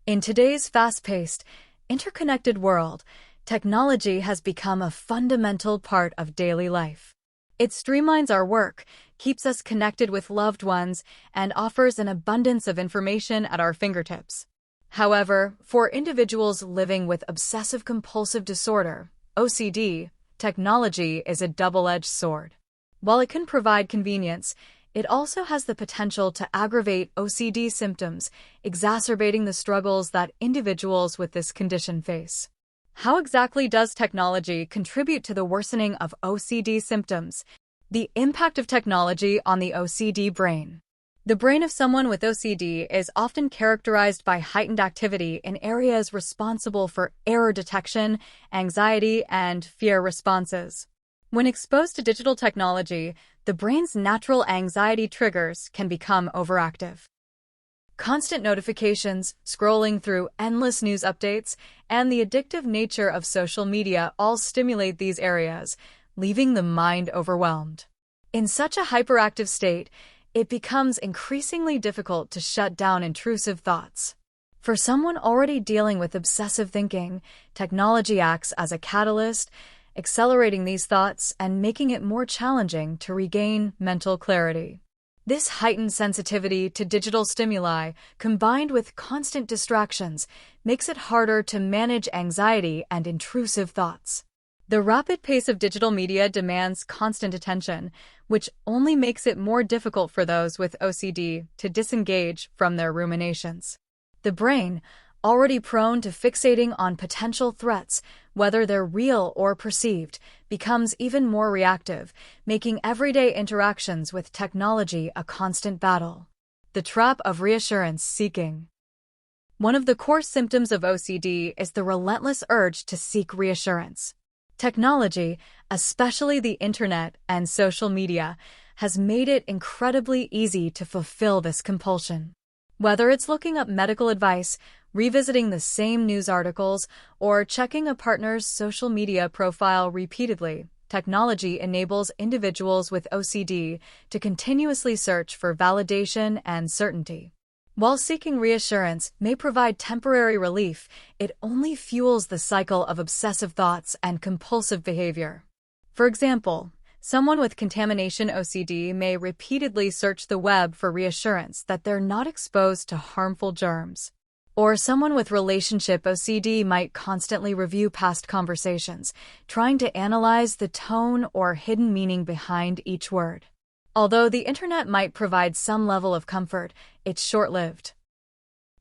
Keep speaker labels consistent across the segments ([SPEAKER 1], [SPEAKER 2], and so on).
[SPEAKER 1] In today's fast-paced, interconnected world, technology has become a fundamental part of daily life. It streamlines our work, keeps us connected with loved ones, and offers an abundance of information at our fingertips. However, for individuals living with obsessive-compulsive disorder, OCD, technology is a double-edged sword. While it can provide convenience, it also has the potential to aggravate OCD symptoms, exacerbating the struggles that individuals with this condition face. How exactly does technology contribute to the worsening of OCD symptoms? The impact of technology on the OCD brain. The brain of someone with OCD is often characterized by heightened activity in areas responsible for error detection, anxiety, and fear responses. When exposed to digital technology, the brain's natural anxiety triggers can become overactive. Constant notifications, scrolling through endless news updates, and the addictive nature of social media all stimulate these areas, leaving the mind overwhelmed. In such a hyperactive state, it becomes increasingly difficult to shut down intrusive thoughts. For someone already dealing with obsessive thinking, technology acts as a catalyst, accelerating these thoughts and making it more challenging to regain mental clarity. This heightened sensitivity to digital stimuli, combined with constant distractions, makes it harder to manage anxiety and intrusive thoughts. The rapid pace of digital media demands constant attention, which only makes it more difficult for those with OCD to disengage from their ruminations. The brain, already prone to fixating on potential threats, whether they're real or perceived, becomes even more reactive, making everyday interactions with technology a constant battle. The trap of reassurance seeking. One of the core symptoms of OCD is the relentless urge to seek reassurance. Technology, especially the internet and social media, has made it incredibly easy to fulfill this compulsion. Whether it's looking up medical advice, revisiting the same news articles, or checking a partner's social media profile repeatedly, technology enables individuals with OCD to continuously search for validation and certainty. While seeking reassurance may provide temporary relief, it only fuels the cycle of obsessive thoughts and compulsive behavior. For example, someone with contamination OCD may repeatedly search the web for reassurance that they're not exposed to harmful germs. Or someone with relationship OCD might constantly review past conversations, trying to analyze the tone or hidden meaning behind each word. Although the internet might provide some level of comfort, it's short-lived.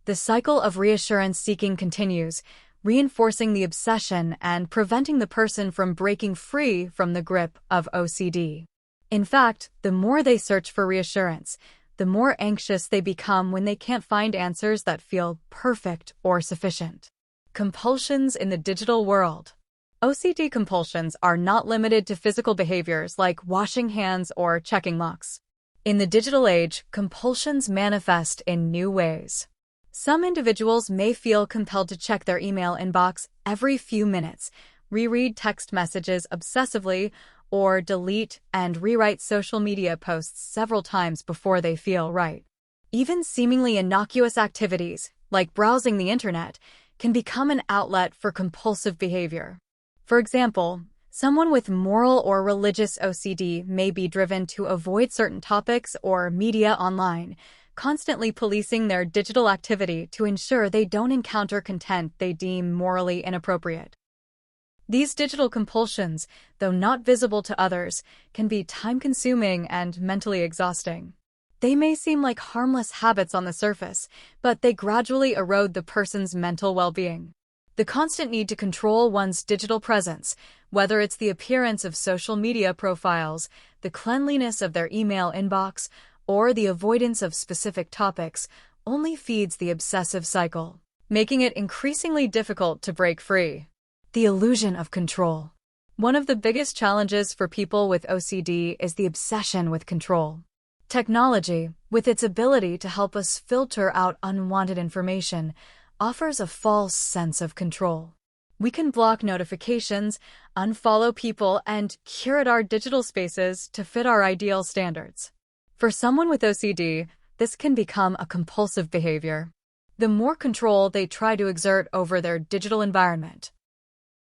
[SPEAKER 1] The cycle of reassurance seeking continues, reinforcing the obsession and preventing the person from breaking free from the grip of OCD. In fact, the more they search for reassurance, the more anxious they become when they can't find answers that feel perfect or sufficient. Compulsions in the digital world. OCD compulsions are not limited to physical behaviors like washing hands or checking locks. In the digital age, compulsions manifest in new ways. Some individuals may feel compelled to check their email inbox every few minutes, reread text messages obsessively, or delete and rewrite social media posts several times before they feel right. Even seemingly innocuous activities, like browsing the internet, can become an outlet for compulsive behavior. For example, someone with moral or religious OCD may be driven to avoid certain topics or media online, constantly policing their digital activity to ensure they don't encounter content they deem morally inappropriate. These digital compulsions, though not visible to others, can be time-consuming and mentally exhausting. They may seem like harmless habits on the surface, but they gradually erode the person's mental well-being. The constant need to control one's digital presence, whether it's the appearance of social media profiles, the cleanliness of their email inbox, or the avoidance of specific topics, only feeds the obsessive cycle, making it increasingly difficult to break free. The illusion of control. One of the biggest challenges for people with OCD is the obsession with control. Technology, with its ability to help us filter out unwanted information, offers a false sense of control. We can block notifications, unfollow people, and curate our digital spaces to fit our ideal standards. For someone with OCD, this can become a compulsive behavior. the more control they try to exert over their digital environment.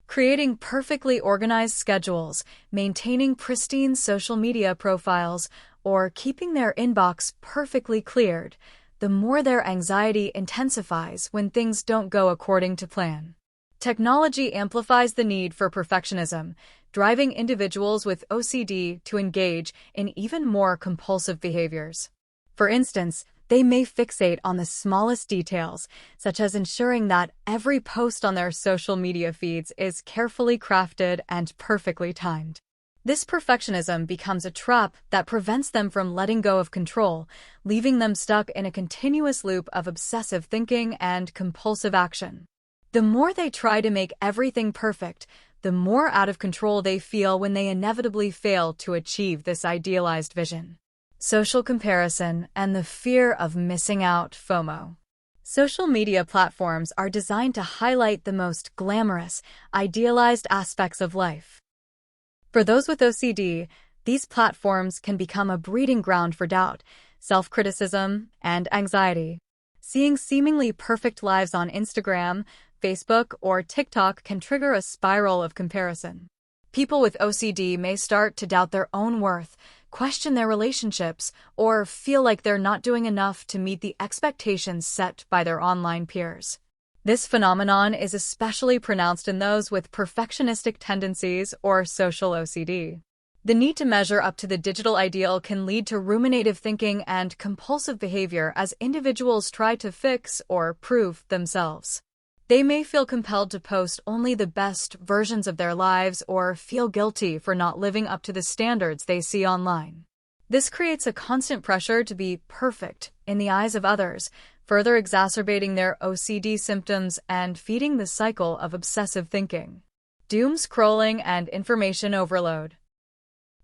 [SPEAKER 1] Creating perfectly organized schedules, maintaining pristine social media profiles, or keeping their inbox perfectly cleared, the more their anxiety intensifies when things don't go according to plan. Technology amplifies the need for perfectionism, driving individuals with OCD to engage in even more compulsive behaviors. For instance, they may fixate on the smallest details, such as ensuring that every post on their social media feeds is carefully crafted and perfectly timed. This perfectionism becomes a trap that prevents them from letting go of control, leaving them stuck in a continuous loop of obsessive thinking and compulsive action. The more they try to make everything perfect, the more out of control they feel when they inevitably fail to achieve this idealized vision. Social comparison and the fear of missing out, FOMO. Social media platforms are designed to highlight the most glamorous, idealized aspects of life. For those with OCD, these platforms can become a breeding ground for doubt, self-criticism, and anxiety. Seeing seemingly perfect lives on Instagram, Facebook, or TikTok can trigger a spiral of comparison. People with OCD may start to doubt their own worth, question their relationships, or feel like they're not doing enough to meet the expectations set by their online peers. This phenomenon is especially pronounced in those with perfectionistic tendencies or social OCD. The need to measure up to the digital ideal can lead to ruminative thinking and compulsive behavior as individuals try to fix or prove themselves. They may feel compelled to post only the best versions of their lives or feel guilty for not living up to the standards they see online. This creates a constant pressure to be perfect in the eyes of others, further exacerbating their OCD symptoms and feeding the cycle of obsessive thinking. Doom scrolling and information overload.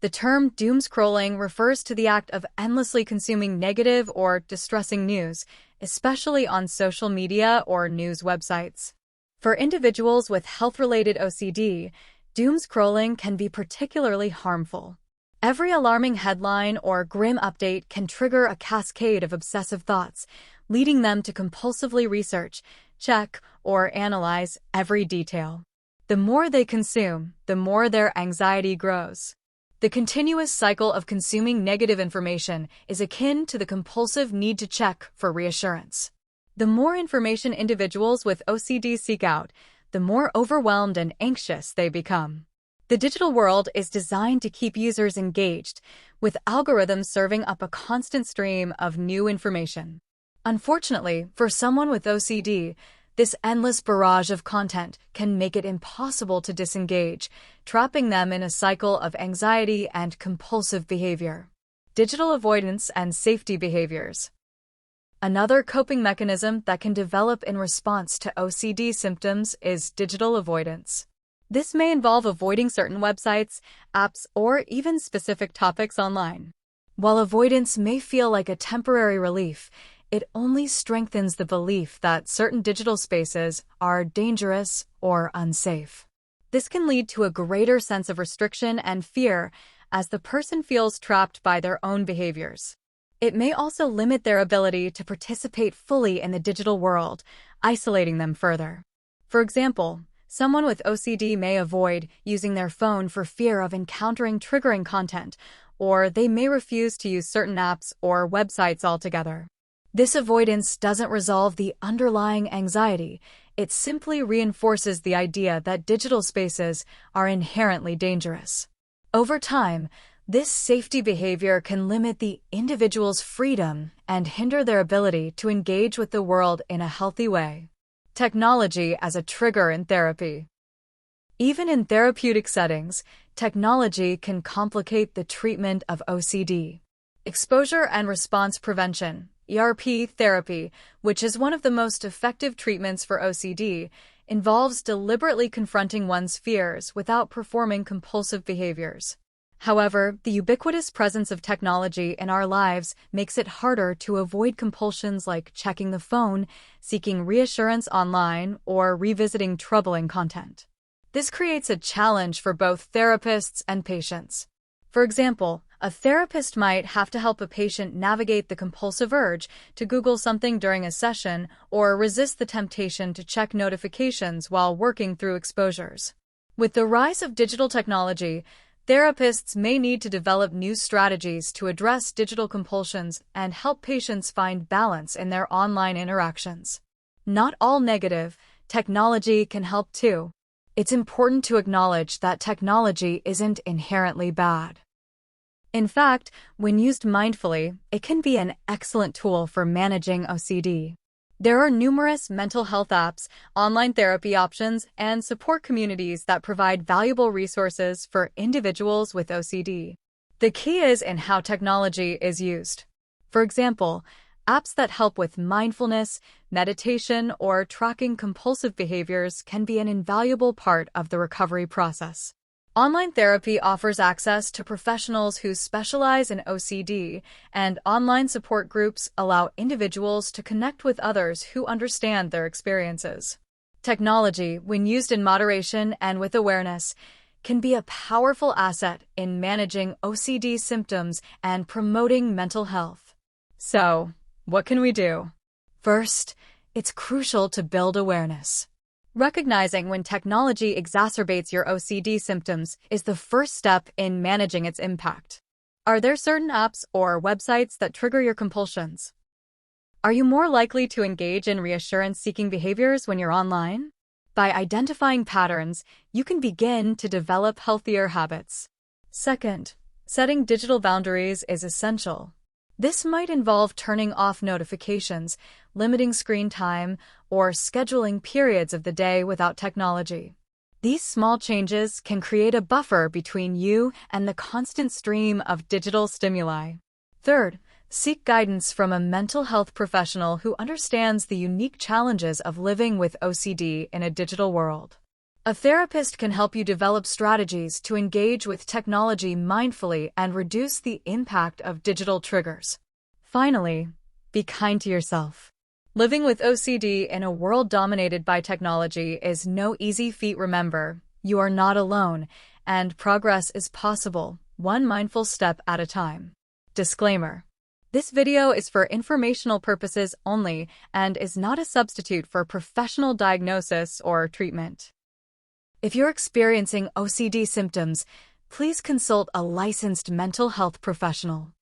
[SPEAKER 1] The term doom scrolling refers to the act of endlessly consuming negative or distressing news, especially on social media or news websites. For individuals with health-related OCD, doom scrolling can be particularly harmful. Every alarming headline or grim update can trigger a cascade of obsessive thoughts, leading them to compulsively research, check, or analyze every detail. The more they consume, the more their anxiety grows. The continuous cycle of consuming negative information is akin to the compulsive need to check for reassurance. The more information individuals with OCD seek out, the more overwhelmed and anxious they become. The digital world is designed to keep users engaged, with algorithms serving up a constant stream of new information. Unfortunately, for someone with OCD, this endless barrage of content can make it impossible to disengage, trapping them in a cycle of anxiety and compulsive behavior. Digital avoidance and safety behaviors. Another coping mechanism that can develop in response to OCD symptoms is digital avoidance. This may involve avoiding certain websites, apps, or even specific topics online. While avoidance may feel like a temporary relief, it only strengthens the belief that certain digital spaces are dangerous or unsafe. This can lead to a greater sense of restriction and fear as the person feels trapped by their own behaviors. It may also limit their ability to participate fully in the digital world, isolating them further. For example, someone with OCD may avoid using their phone for fear of encountering triggering content, or they may refuse to use certain apps or websites altogether. This avoidance doesn't resolve the underlying anxiety, it simply reinforces the idea that digital spaces are inherently dangerous. Over time, this safety behavior can limit the individual's freedom and hinder their ability to engage with the world in a healthy way. Technology as a trigger in therapy. Even in therapeutic settings, technology can complicate the treatment of OCD. Exposure and response prevention, ERP therapy, which is one of the most effective treatments for OCD, involves deliberately confronting one's fears without performing compulsive behaviors. However, the ubiquitous presence of technology in our lives makes it harder to avoid compulsions like checking the phone, seeking reassurance online, or revisiting troubling content. This creates a challenge for both therapists and patients. For example, A therapist might have to help a patient navigate the compulsive urge to Google something during a session or resist the temptation to check notifications while working through exposures. With the rise of digital technology, therapists may need to develop new strategies to address digital compulsions and help patients find balance in their online interactions. Not all negative, technology can help too. It's important to acknowledge that technology isn't inherently bad. In fact, when used mindfully, it can be an excellent tool for managing OCD. There are numerous mental health apps, online therapy options, and support communities that provide valuable resources for individuals with OCD. The key is in how technology is used. For example, apps that help with mindfulness, meditation, or tracking compulsive behaviors can be an invaluable part of the recovery process. Online therapy offers access to professionals who specialize in OCD, and online support groups allow individuals to connect with others who understand their experiences. Technology, when used in moderation and with awareness, can be a powerful asset in managing OCD symptoms and promoting mental health. So, what can we do? First, it's crucial to build awareness. Recognizing when technology exacerbates your OCD symptoms is the first step in managing its impact. Are there certain apps or websites that trigger your compulsions? Are you more likely to engage in reassurance-seeking behaviors when you're online? By identifying patterns, you can begin to develop healthier habits. Second, setting digital boundaries is essential. This might involve turning off notifications, limiting screen time, or scheduling periods of the day without technology. These small changes can create a buffer between you and the constant stream of digital stimuli. Third, seek guidance from a mental health professional who understands the unique challenges of living with OCD in a digital world. A therapist can help you develop strategies to engage with technology mindfully and reduce the impact of digital triggers. Finally, be kind to yourself. Living with OCD in a world dominated by technology is no easy feat. Remember, you are not alone, and progress is possible, one mindful step at a time. Disclaimer: this video is for informational purposes only and is not a substitute for professional diagnosis or treatment. If you're experiencing OCD symptoms, please consult a licensed mental health professional.